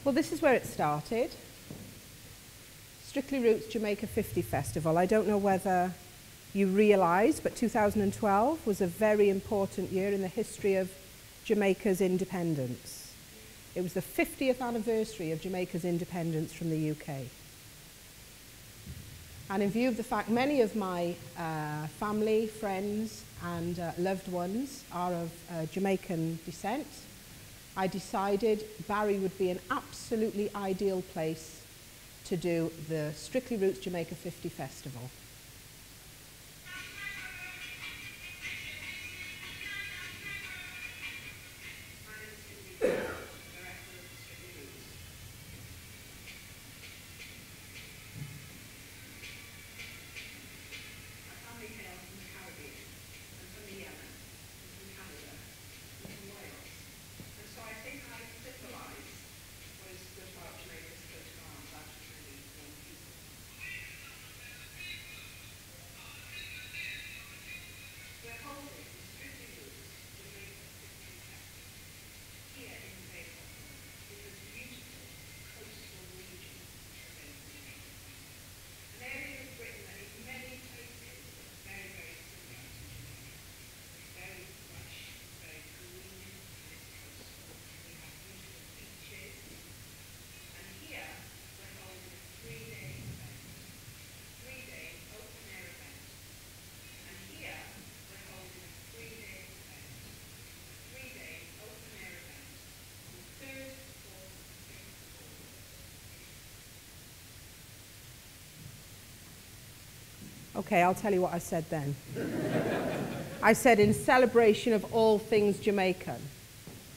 Well, this is where it started. Strictly Roots Jamaica 50 Festival. I don't know whether you realise, but 2012 was a very important year in the history of Jamaica's independence. It was the 50th anniversary of Jamaica's independence from the UK. And in view of the fact many of my family, friends and loved ones are of Jamaican descent, I decided Barry would be an absolutely ideal place to do the Strictly Roots Jamaica 50 Festival. Okay, I'll tell you what I said then. I said in celebration of all things Jamaican.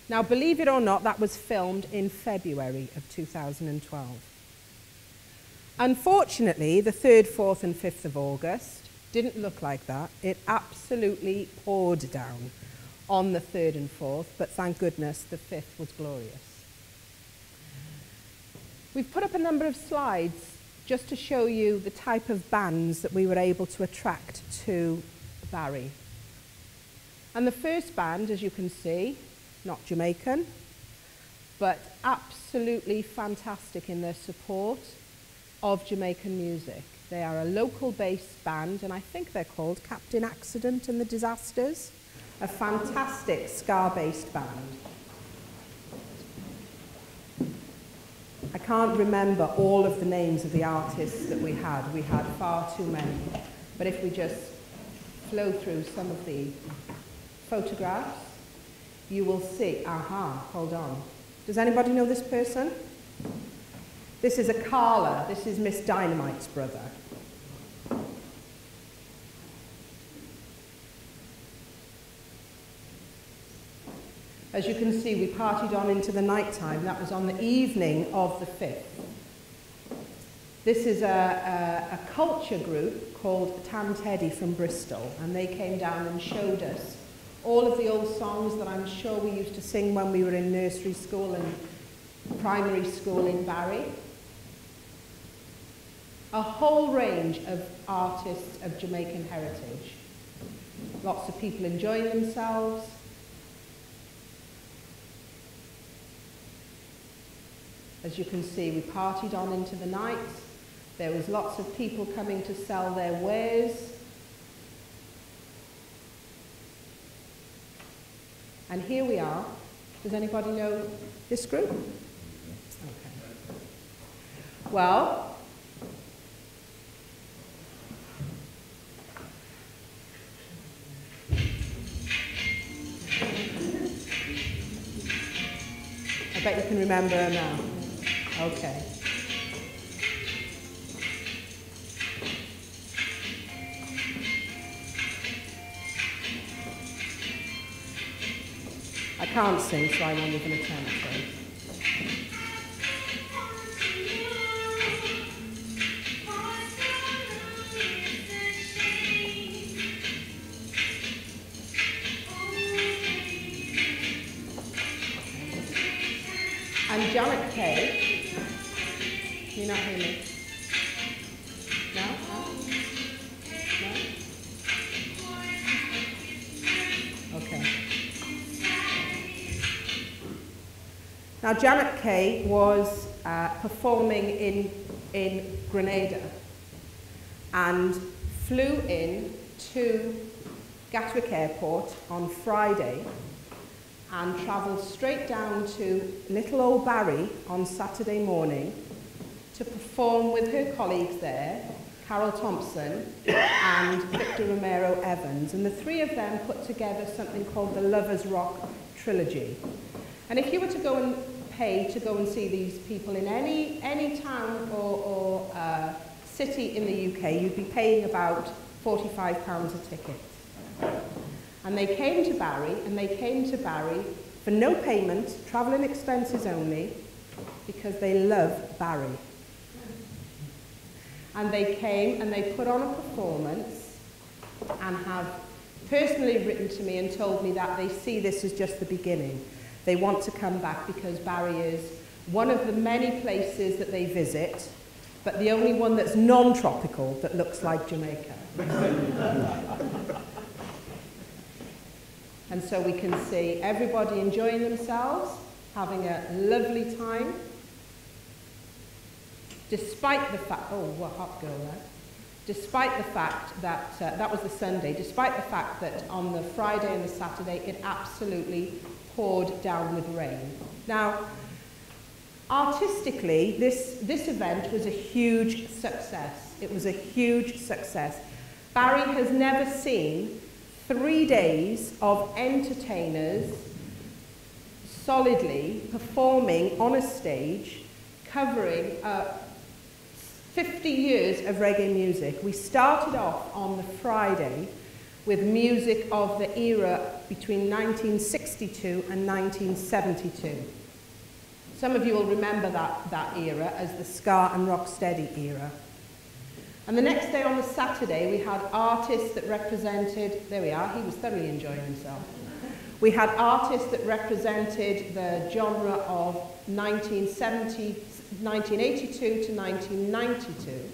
Now, believe it or not, that was filmed in February of 2012. Unfortunately, the 3rd, 4th and 5th of August didn't look like that. It absolutely poured down on the 3rd and 4th, but thank goodness the 5th was glorious. We've put up a number of slides just to show you the type of bands that we were able to attract to Barry. And the first band, as you can see, not Jamaican, but absolutely fantastic in their support of Jamaican music. They are a local-based band, and I think they're called Captain Accident and the Disasters, a fantastic ska-based band. I can't remember all of the names of the artists that we had. We had far too many. But if we just flow through some of the photographs, you will see, hold on. Does anybody know this person? This is Akala. This is Miss Dynamite's brother. As you can see, we partied on into the night time. That was on the evening of the 5th. This is a culture group called Tam Teddy from Bristol, and they came down and showed us all of the old songs that I'm sure we used to sing when we were in nursery school and primary school in Barry. A whole range of artists of Jamaican heritage. Lots of people enjoying themselves. As you can see, we partied on into the night. There was lots of people coming to sell their wares. And here we are. Does anybody know this group? Okay. Well, I bet you can remember her now. Okay. I can't sing, so I won't even attempt to. I'm Janet Kay. Can you not hear me? No? No? No? Okay. Now, Janet Kay was performing in Grenada and flew in to Gatwick Airport on Friday and travelled straight down to little old Barry on Saturday morning to perform with her colleagues there, Carol Thompson and Victor Romero Evans, and the three of them put together something called the Lovers Rock Trilogy. And if you were to go and pay to go and see these people in any town or city in the UK, you'd be paying about £45 a ticket. And they came to Barry, for no payment, travelling expenses only, because they love Barry. And they came and they put on a performance and have personally written to me and told me that they see this as just the beginning. They want to come back because Barry is one of the many places that they visit, but the only one that's non-tropical that looks like Jamaica. And so we can see everybody enjoying themselves, having a lovely time, despite the fact, oh, what hot girl there. Despite the fact that, that was the Sunday, despite the fact that on the Friday and the Saturday it absolutely poured down with rain. Now, artistically, this event was a huge success. It was a huge success. Barry has never seen 3 days of entertainers solidly performing on a stage, covering 50 years of reggae music. We started off on the Friday with music of the era between 1962 and 1972. Some of you will remember that era as the ska and rocksteady era. And the next day on the Saturday, we had artists that represented, there we are, he was thoroughly enjoying himself. We had artists that represented the genre of 1982 to 1992.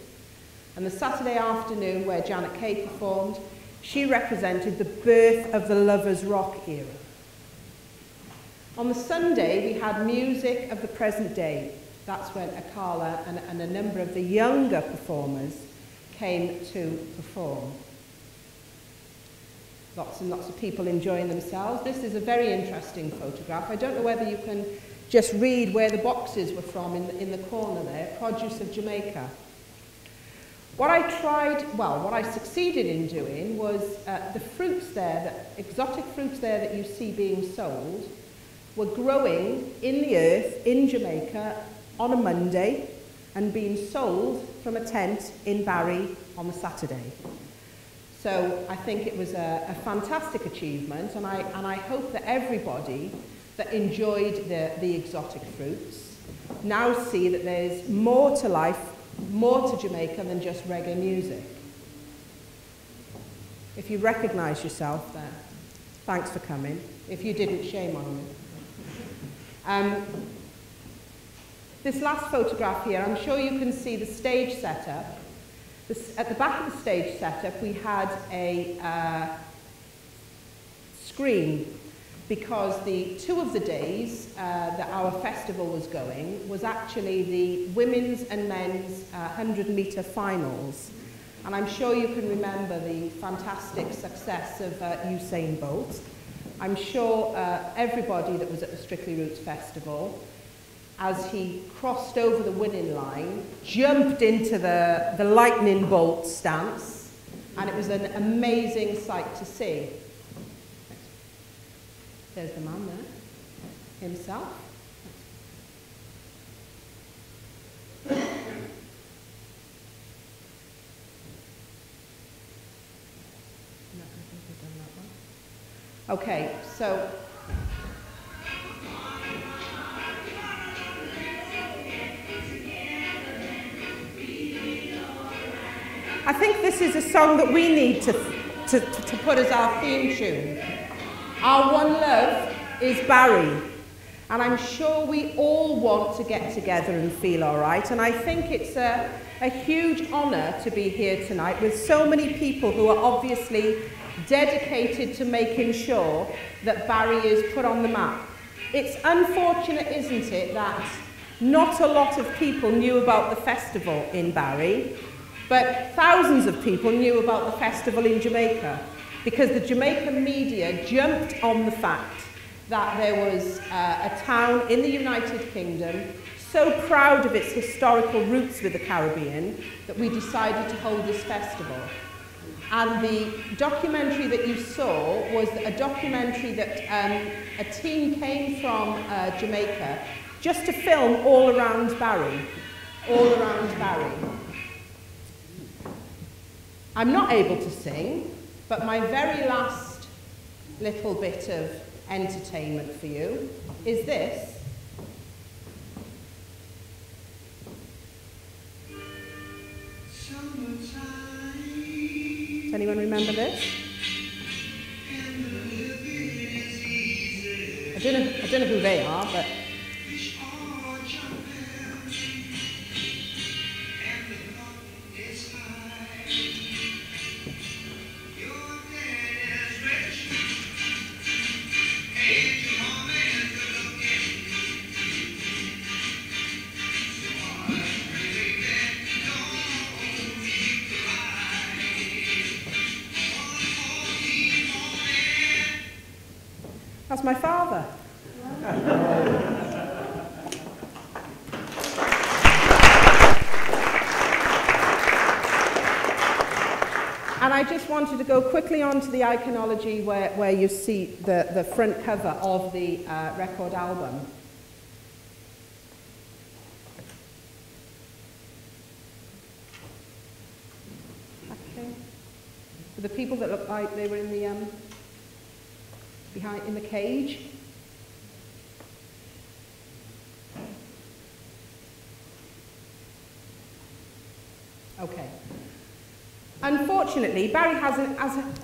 And the Saturday afternoon, where Janet Kay performed, she represented the birth of the Lovers Rock era. On the Sunday, we had music of the present day. That's when Akala and a number of the younger performers came to perform. Lots and lots of people enjoying themselves. This is a very interesting photograph. I don't know whether you can just read where the boxes were from in the corner there, produce of Jamaica. What I succeeded in doing was the fruits there, the exotic fruits there that you see being sold, were growing in the earth in Jamaica on a Monday and being sold from a tent in Barry on the Saturday. So I think it was a fantastic achievement, and I hope that everybody that enjoyed the exotic fruits now see that there's more to life, more to Jamaica than just reggae music. If you recognise yourself there, thanks for coming. If you didn't, shame on you. This last photograph here, I'm sure you can see the stage setup. At the back of the stage setup, we had a screen, because two of the days that our festival was going was actually the women's and men's 100-metre finals. And I'm sure you can remember the fantastic success of Usain Bolt. I'm sure everybody that was at the Strictly Roots Festival, as he crossed over the winning line, jumped into the lightning bolt stance, and it was an amazing sight to see. There's the man there, himself. No, I think we've done that one. Okay, so I think this is a song that we need to put as our theme tune. Our one love is Barry, and I'm sure we all want to get together and feel all right, and I think it's a huge honour to be here tonight with so many people who are obviously dedicated to making sure that Barry is put on the map. it's unfortunate, isn't it, that not a lot of people knew about the festival in Barry, but thousands of people knew about the festival in Jamaica, because the Jamaican media jumped on the fact that there was a town in the United Kingdom so proud of its historical roots with the Caribbean that we decided to hold this festival. And the documentary that you saw was a documentary that a team came from Jamaica just to film all around Barry. All around Barry. I'm not able to sing, but my very last little bit of entertainment for you is this. Does anyone remember this? I don't know who they are, but that's my father. And I just wanted to go quickly on to the iconology where you see the front cover of the record album. Okay. For the people that look like they were in the behind in the cage. Okay. Unfortunately, Barry has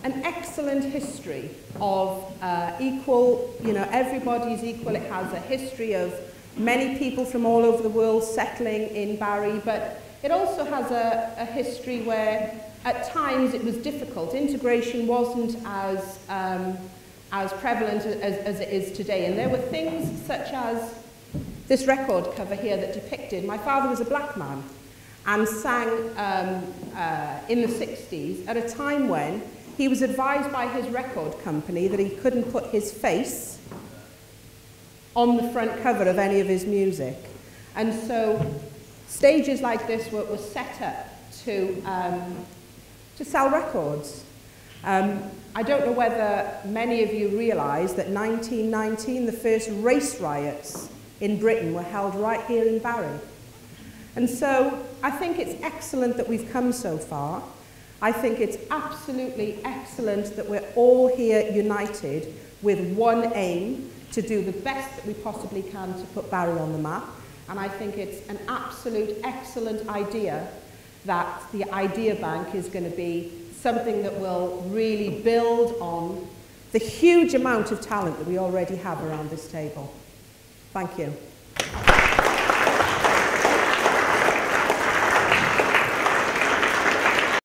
an excellent history of equal, everybody's equal. It has a history of many people from all over the world settling in Barry, but it also has a history where at times it was difficult. Integration wasn't as prevalent as it is today. And there were things such as this record cover here that depicted my father was a black man and sang in the 60s at a time when he was advised by his record company that he couldn't put his face on the front cover of any of his music. And so stages like this were set up to sell records. I don't know whether many of you realise that 1919, the first race riots in Britain were held right here in Barry. And so I think it's excellent that we've come so far. I think it's absolutely excellent that we're all here united with one aim to do the best that we possibly can to put Barry on the map. And I think it's an absolute excellent idea that the Idea Bank is going to be something that will really build on the huge amount of talent that we already have around this table. Thank you.